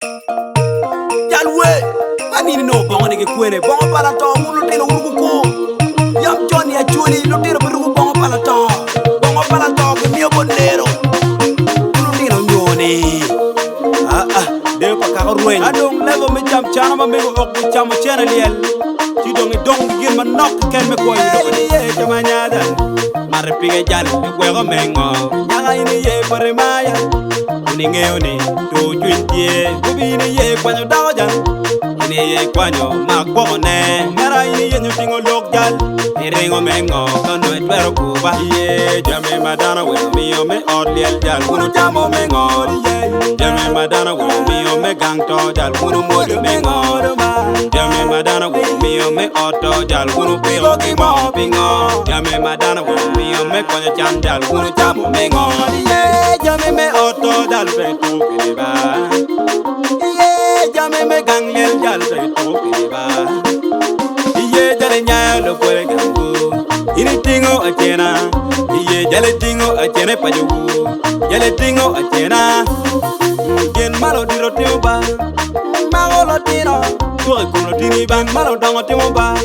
Yalwe, I need to know about the Quene, Bon Palaton, Lutino Uruku, Young Johnny, actually, Lutino Bon Palaton, Bon Palaton, Mio Bonero, Lutino Yoni. I don't never meet Jam Chama, make up with Chama Channel Lyel. You don't get my knock, can make one. Jamanyada, Marapiga Jan, Wego Mengo, Yaga in a year for a Maya, Uningeoni, 220, Kubini ye, Quano Dajan, in a year, Quano, Mark Bone, Mara in a anything or look gal, Ringo Mengo, Condo at Verocuba, ye, Jammy Madonna will me or me or Lyel Jal, Uno Jamo Mengo, Jammy Madonna will me or me Gangto Jal, Uno Modu Mengo, Jammy Madonna will me or me Otto Jal, Uno Pilo Kimo Pingo, Jammy Madonna will me or me Conya Chan Jal, Uno Jamo Mengo, Jammy me Otto Jal, Betu Kiriba, Jammy me Gangliel Jal, Betu Kiriba, Jalenya, the Puegango, Initingo Atena, Jaletingo Atene Paju, Jaletingo Atena, Gen Malo di Rotiba, Malo Latino, Tuaculotini Ban, Malo Dongotiba,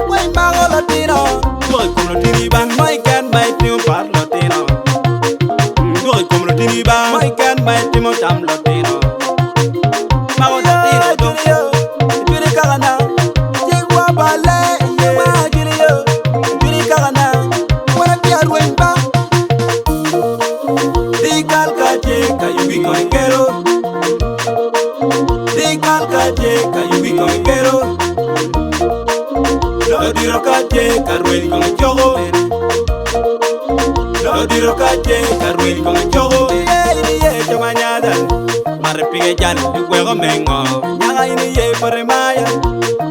Way Malo Latino, Tuaculotini Ban, my can buy two part Latino, Tuaculotini Ban, my can buy Timotam Latino, Malo Latino, Pilicana, Jigua Ballet, Yagilio, Pilicana, what a pier went back. The Calcateca, you be going ghetto. The Calcateca, you be going ghetto. Lodi Rocateca, really going to Jogo. Lodi Rocateca, really going to Jogo. Yeah, Jamanyada, Marapiga Jan, the Wego Mengo, Yaga in a year for a Maya,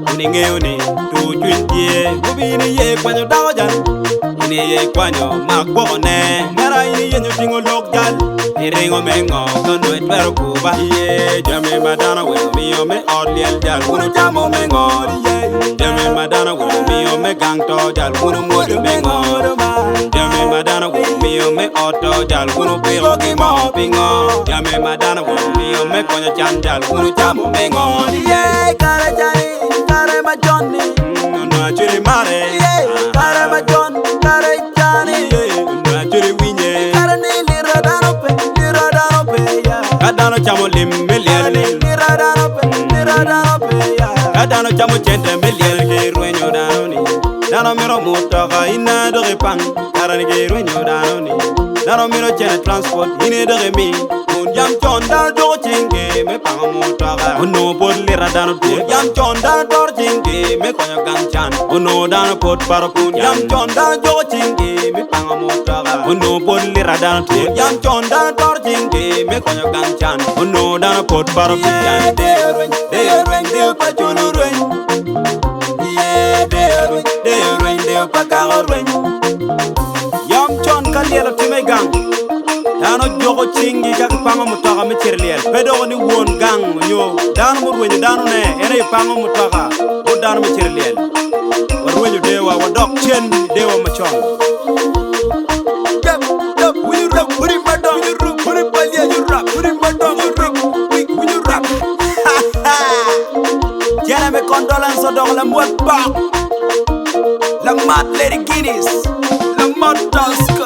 Uningeoni, 220, Kubini ye, Quano Dajan, in a year, Quano, Mark Bone, Mara in anything or look gal, Ringo Mengo, Condo at Verocuba, ye, Jammy Madonna will me or me or Lyel Jal, Uno Jamo Mengo, ye, Jammy Madonna will me or me Gangto Jal, Uno Modu Mengo, Jammy Madonna will me or me Otto Jal, Uno Pilo Kimo Pingo, Jammy Madonna will me or me Conya Chan Jal, Uno Jamo Mengo, ye, Carajani, Carema Johnny, no, actually Mare, ye, Carema John, Carajani, no, actually Winnie, Caranili Radanope, Radano Chamo Lim, Million, Radanope, Radano Chamo Cente, Million, Rueno Danoni, Danomero Motoga, Ina de Repan, Caranige, Rueno Danoni, Danomero Chene Transport, Ine de Remi, Yam John Chinge, me Pamotaga, no Bodli Radano, Yam John Chinge, me Koya Ganchan, no Dana Pot Parapun, Yam John Chinge, me Pamotaga, no Bodli Radano, Yam John Chinge, me Koya Ganchan, no Dana Pot Parapun, they ring, they Pachulu ring, yeah, they ring, they Pacaro ring, Yam John Kaliela to me gang. Dano jogo chingi kak pango mutaka me Lyel pedo ni won gang nyo dano mo wenyo dano ne ene pango mutaka o dano me Lyel war wenyo dewa wa dok chen dewa machon yep we rap puri madon you rap puri palia you rap puri madon you rap we you rap tiene me condolence donc la mot pas la mat lady Guinness la mat Tosca.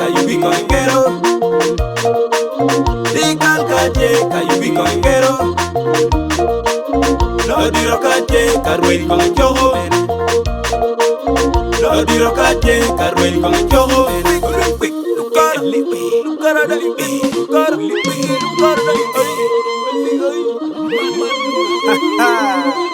You be going ghetto. The Calcateca, you be going ghetto. Lodi Rocateca, really going to Jogo. Lodi Rocateca, really going to Jogo. Look at